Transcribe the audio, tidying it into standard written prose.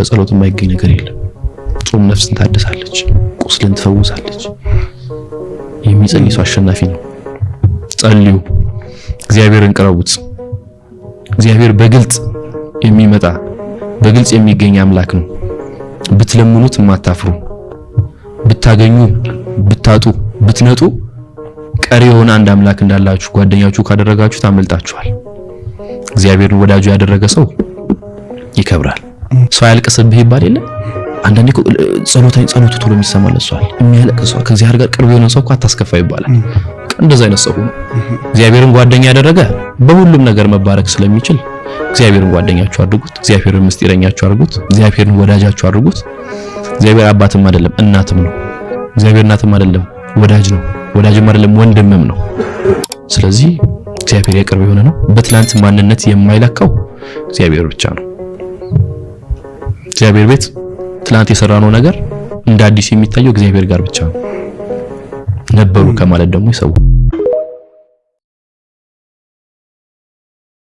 በጸሎት የማይገኝ ነገር የለም። ጾም ነፍስን ታድሳለች፣ ቁስልን ትፈውሳለች። የሚጸልይ ሰው አሸናፊ ነው። ጸልዩ፣ እግዚአብሔርን ቅረቡት። እግዚአብሔር በግልጽ የሚመጣ በግልጽ የሚገኝ አምላክ ነው። ብትለምኑት የማታፍሩ፣ ብታገኙ፣ ብታጡ፣ ብትነጡ ቀሪ የሆነ አንድ አምላክ እንዳላችሁ ጓደኛችሁ ካደረጋችሁ ታመልጣችኋል። እግዚአብሔርን ወዳጁ ያደረገ ሰው ይከብራል። ሰው ያልቅስብህ ይባል የለ። አንዳንዴ ጸሎቱ ቶሎ የሚሰማለሷል የሚያለቅስ ሰው ከእግዚአብሔር ጋር ቅርብ የሆነ ሰው እኮ አታስከፋ ይባላል። እንደዛ አይነት ሰው እግዚአብሔርን ጓደኛ ያደረገ በሁሉም ነገር መባረክ ስለሚችል እግዚአብሔርን ጓደኛችሁ አድርጉት። እግዚአብሔርን ምስጢረኛችሁ አድርጉት። እግዚአብሔርን ወዳጃችሁ አድርጉት። እግዚአብሔር አባትም አይደለም እናትም ነው። እግዚአብሔር እናትም አይደለም ወዳጅ ነው። ወዳጅም አይደለም ወንድምም ነው። ስለዚህ እግዚአብሔር የቅርብ የሆነ ነው። በትላንት ማንነት የማይለካው እግዚአብሔር ብቻ ነው። እግዚአብሔር ቤት ትላንት የሰራነው ነገር እንደ አዲስ የሚታየው እግዚአብሔር ጋር ብቻ ነው። ነበሩ ከማለት ደግሞ ይሰው